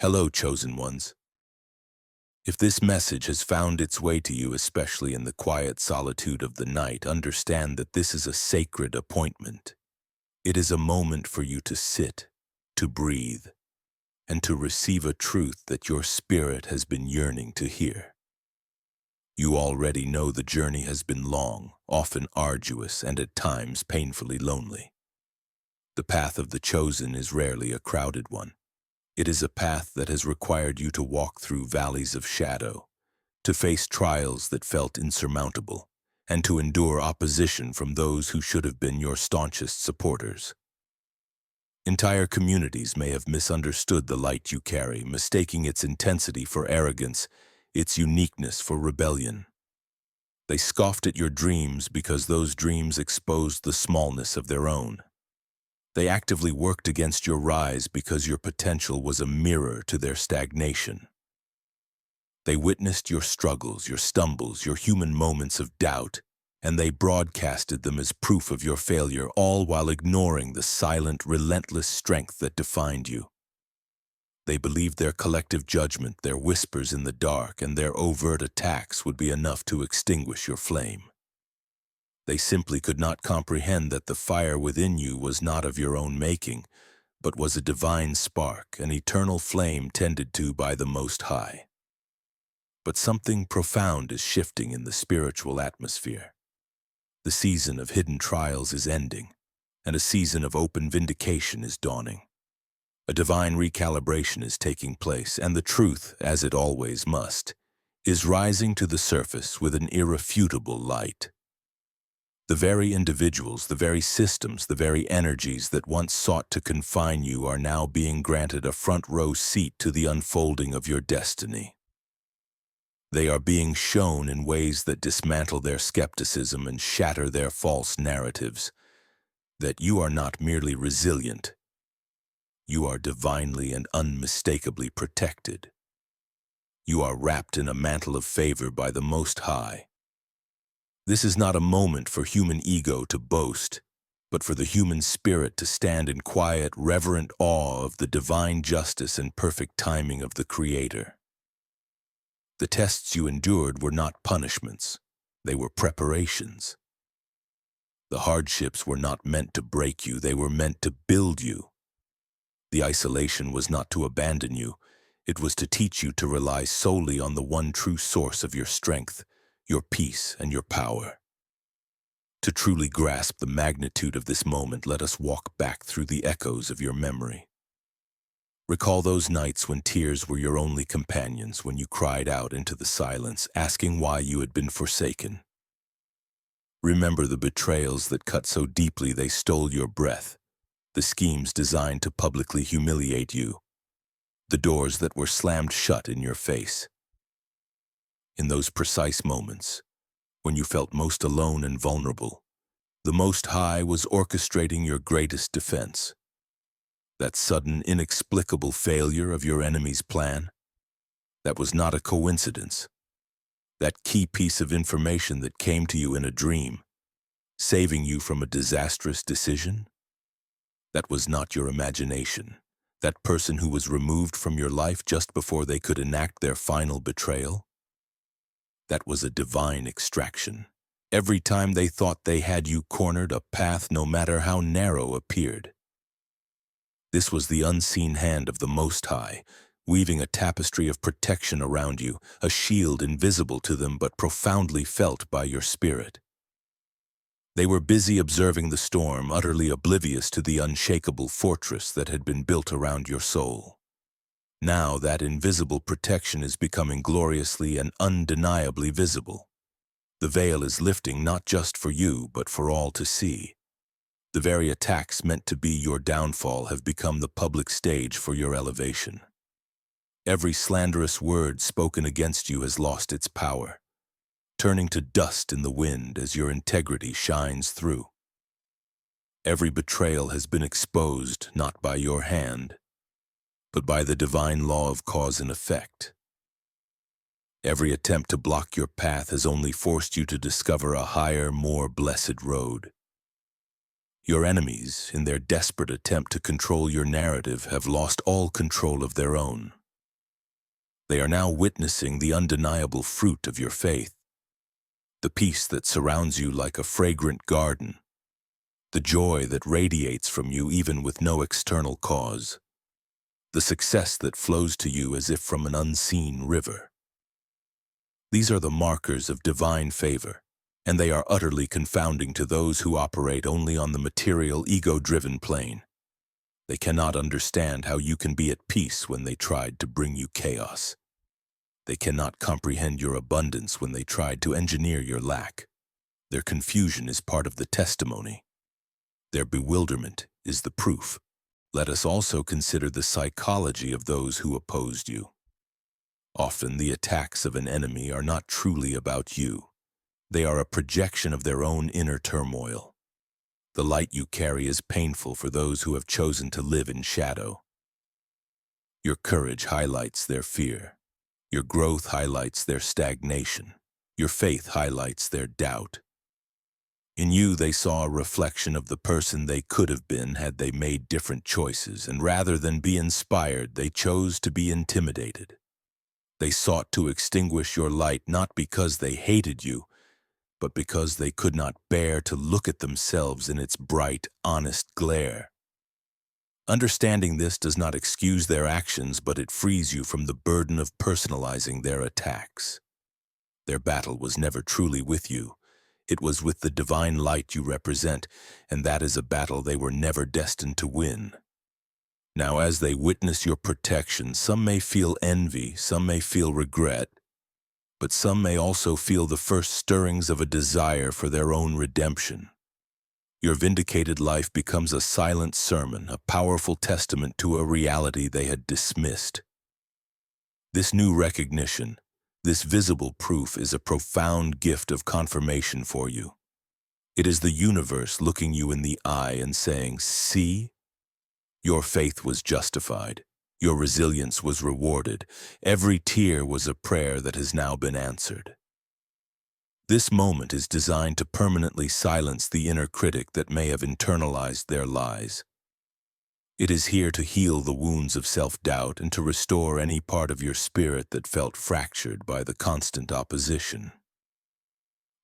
Hello, chosen ones. If this message has found its way to you, especially in the quiet solitude of the night, understand that this is a sacred appointment. It is a moment for you to sit, to breathe, and to receive a truth that your spirit has been yearning to hear. You already know the journey has been long, often arduous, and at times painfully lonely. The path of the chosen is rarely a crowded one. It is a path that has required you to walk through valleys of shadow, to face trials that felt insurmountable, and to endure opposition from those who should have been your staunchest supporters. Entire communities may have misunderstood the light you carry, mistaking its intensity for arrogance, its uniqueness for rebellion. They scoffed at your dreams because those dreams exposed the smallness of their own. They actively worked against your rise because your potential was a mirror to their stagnation. They witnessed your struggles, your stumbles, your human moments of doubt, and they broadcasted them as proof of your failure, all while ignoring the silent, relentless strength that defined you. They believed their collective judgment, their whispers in the dark, and their overt attacks would be enough to extinguish your flame. They simply could not comprehend that the fire within you was not of your own making, but was a divine spark, an eternal flame tended to by the Most High. But something profound is shifting in the spiritual atmosphere. The season of hidden trials is ending, and a season of open vindication is dawning. A divine recalibration is taking place, and the truth, as it always must, is rising to the surface with an irrefutable light. The very individuals, the very systems, the very energies that once sought to confine you are now being granted a front-row seat to the unfolding of your destiny. They are being shown in ways that dismantle their skepticism and shatter their false narratives, that you are not merely resilient, you are divinely and unmistakably protected. You are wrapped in a mantle of favor by the Most High. This is not a moment for human ego to boast, but for the human spirit to stand in quiet, reverent awe of the divine justice and perfect timing of the Creator. The tests you endured were not punishments, they were preparations. The hardships were not meant to break you, they were meant to build you. The isolation was not to abandon you, it was to teach you to rely solely on the one true source of your strength, your peace and your power. To truly grasp the magnitude of this moment, let us walk back through the echoes of your memory. Recall those nights when tears were your only companions, when you cried out into the silence, asking why you had been forsaken. Remember the betrayals that cut so deeply they stole your breath, the schemes designed to publicly humiliate you, the doors that were slammed shut in your face. In those precise moments, when you felt most alone and vulnerable, the Most High was orchestrating your greatest defense. That sudden, inexplicable failure of your enemy's plan, that was not a coincidence. That key piece of information that came to you in a dream, saving you from a disastrous decision, that was not your imagination. That person who was removed from your life just before they could enact their final betrayal, that was a divine extraction. Every time they thought they had you cornered, a path, no matter how narrow, appeared. This was the unseen hand of the Most High, weaving a tapestry of protection around you, a shield invisible to them but profoundly felt by your spirit. They were busy observing the storm, utterly oblivious to the unshakable fortress that had been built around your soul. Now that invisible protection is becoming gloriously and undeniably visible. The veil is lifting not just for you, but for all to see. The very attacks meant to be your downfall have become the public stage for your elevation. Every slanderous word spoken against you has lost its power, turning to dust in the wind as your integrity shines through. Every betrayal has been exposed not by your hand, but by the divine law of cause and effect. Every attempt to block your path has only forced you to discover a higher, more blessed road. Your enemies, in their desperate attempt to control your narrative, have lost all control of their own. They are now witnessing the undeniable fruit of your faith, the peace that surrounds you like a fragrant garden, the joy that radiates from you even with no external cause, the success that flows to you as if from an unseen river. These are the markers of divine favor, and they are utterly confounding to those who operate only on the material, ego-driven plane. They cannot understand how you can be at peace when they tried to bring you chaos. They cannot comprehend your abundance when they tried to engineer your lack. Their confusion is part of the testimony. Their bewilderment is the proof. Let us also consider the psychology of those who opposed you. Often the attacks of an enemy are not truly about you. They are a projection of their own inner turmoil. The light you carry is painful for those who have chosen to live in shadow. Your courage highlights their fear. Your growth highlights their stagnation. Your faith highlights their doubt. In you, they saw a reflection of the person they could have been had they made different choices, and rather than be inspired, they chose to be intimidated. They sought to extinguish your light not because they hated you, but because they could not bear to look at themselves in its bright, honest glare. Understanding this does not excuse their actions, but it frees you from the burden of personalizing their attacks. Their battle was never truly with you. It was with the divine light you represent, and that is a battle they were never destined to win. Now, as they witness your protection, some may feel envy, some may feel regret, but some may also feel the first stirrings of a desire for their own redemption. Your vindicated life becomes a silent sermon, a powerful testament to a reality they had dismissed. This new recognition, this visible proof, is a profound gift of confirmation for you. It is the universe looking you in the eye and saying, "See? Your faith was justified. Your resilience was rewarded. Every tear was a prayer that has now been answered." This moment is designed to permanently silence the inner critic that may have internalized their lies. It is here to heal the wounds of self-doubt and to restore any part of your spirit that felt fractured by the constant opposition.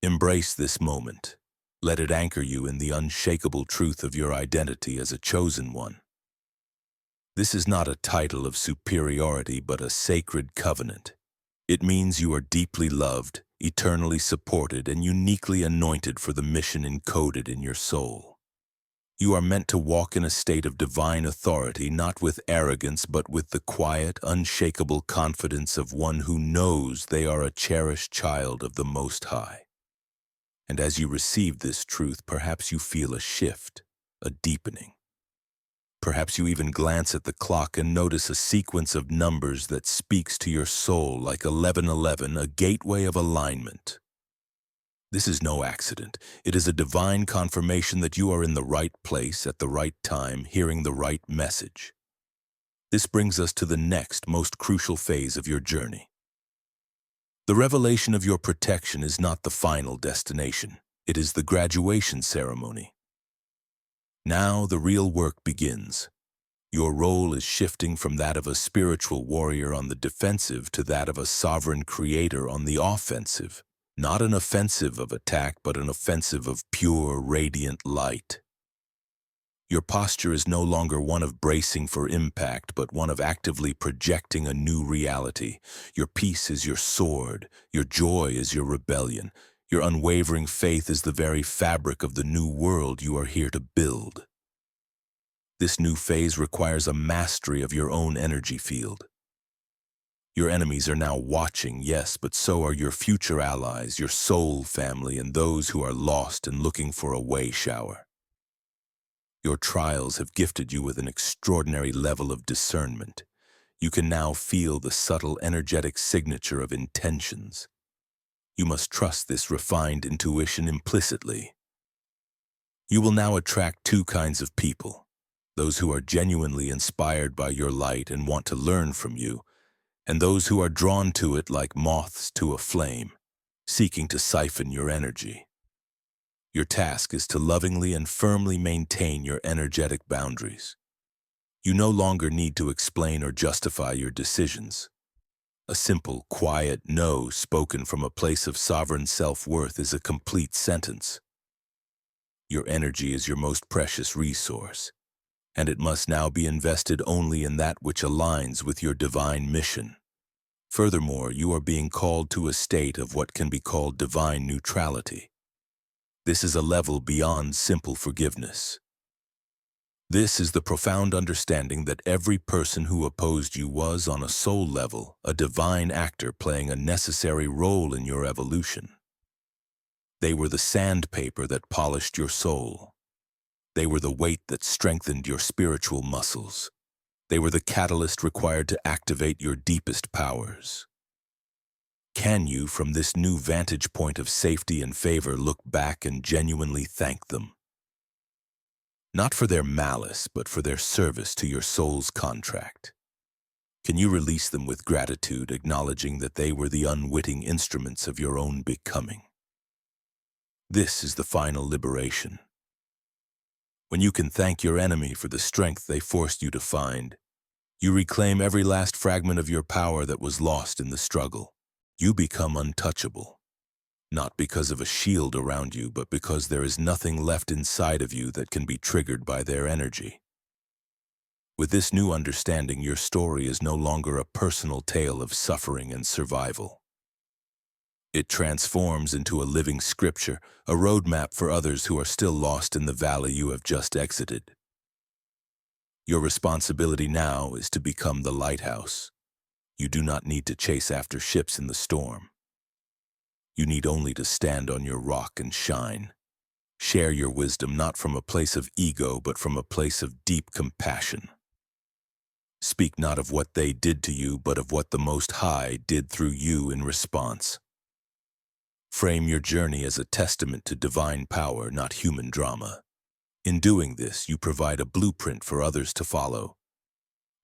Embrace this moment. Let it anchor you in the unshakable truth of your identity as a chosen one. This is not a title of superiority, but a sacred covenant. It means you are deeply loved, eternally supported, and uniquely anointed for the mission encoded in your soul. You are meant to walk in a state of divine authority, not with arrogance, but with the quiet, unshakable confidence of one who knows they are a cherished child of the Most High. And as you receive this truth, perhaps you feel a shift, a deepening. Perhaps you even glance at the clock and notice a sequence of numbers that speaks to your soul like 1111, a gateway of alignment. This is no accident. It is a divine confirmation that you are in the right place at the right time, hearing the right message. This brings us to the next, most crucial phase of your journey. The revelation of your protection is not the final destination. It is the graduation ceremony. Now the real work begins. Your role is shifting from that of a spiritual warrior on the defensive to that of a sovereign creator on the offensive. Not an offensive of attack, but an offensive of pure, radiant light. Your posture is no longer one of bracing for impact, but one of actively projecting a new reality. Your peace is your sword. Your joy is your rebellion. Your unwavering faith is the very fabric of the new world you are here to build. This new phase requires a mastery of your own energy field. Your enemies are now watching, yes, but so are your future allies, your soul family, and those who are lost and looking for a way shower. Your trials have gifted you with an extraordinary level of discernment. You can now feel the subtle, energetic signature of intentions. You must trust this refined intuition implicitly. You will now attract two kinds of people: those who are genuinely inspired by your light and want to learn from you, and those who are drawn to it like moths to a flame, seeking to siphon your energy. Your task is to lovingly and firmly maintain your energetic boundaries. You no longer need to explain or justify your decisions. A simple, quiet no spoken from a place of sovereign self-worth is a complete sentence. Your energy is your most precious resource, and it must now be invested only in that which aligns with your divine mission. Furthermore, you are being called to a state of what can be called divine neutrality. This is a level beyond simple forgiveness. This is the profound understanding that every person who opposed you was, on a soul level, a divine actor playing a necessary role in your evolution. They were the sandpaper that polished your soul. They were the weight that strengthened your spiritual muscles. They were the catalyst required to activate your deepest powers. Can you, from this new vantage point of safety and favor, look back and genuinely thank them? Not for their malice, but for their service to your soul's contract. Can you release them with gratitude, acknowledging that they were the unwitting instruments of your own becoming? This is the final liberation. When you can thank your enemy for the strength they forced you to find, you reclaim every last fragment of your power that was lost in the struggle. You become untouchable, not because of a shield around you, but because there is nothing left inside of you that can be triggered by their energy. With this new understanding, your story is no longer a personal tale of suffering and survival. It transforms into a living scripture, a roadmap for others who are still lost in the valley you have just exited. Your responsibility now is to become the lighthouse. You do not need to chase after ships in the storm. You need only to stand on your rock and shine. Share your wisdom not from a place of ego, but from a place of deep compassion. Speak not of what they did to you, but of what the Most High did through you in response. Frame your journey as a testament to divine power, not human drama. In doing this, you provide a blueprint for others to follow.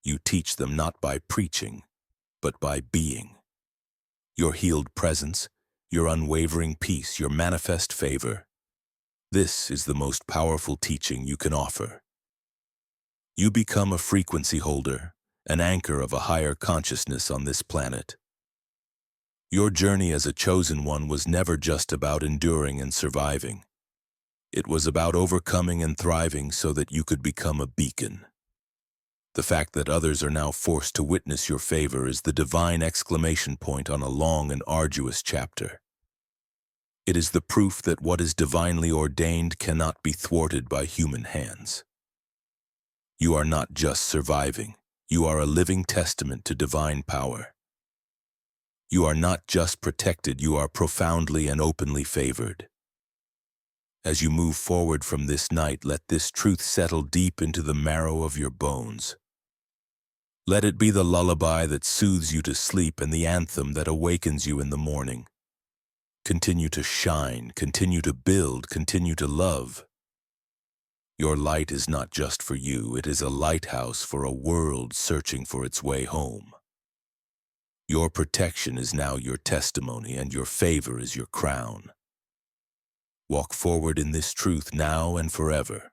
You teach them not by preaching, but by being. Your healed presence, your unwavering peace, your manifest favor. This is the most powerful teaching you can offer. You become a frequency holder, an anchor of a higher consciousness on this planet. Your journey as a chosen one was never just about enduring and surviving. It was about overcoming and thriving so that you could become a beacon. The fact that others are now forced to witness your favor is the divine exclamation point on a long and arduous chapter. It is the proof that what is divinely ordained cannot be thwarted by human hands. You are not just surviving, you are a living testament to divine power. You are not just protected, you are profoundly and openly favored. As you move forward from this night, let this truth settle deep into the marrow of your bones. Let it be the lullaby that soothes you to sleep and the anthem that awakens you in the morning. Continue to shine, continue to build, continue to love. Your light is not just for you, it is a lighthouse for a world searching for its way home. Your protection is now your testimony, and your favor is your crown. Walk forward in this truth now and forever.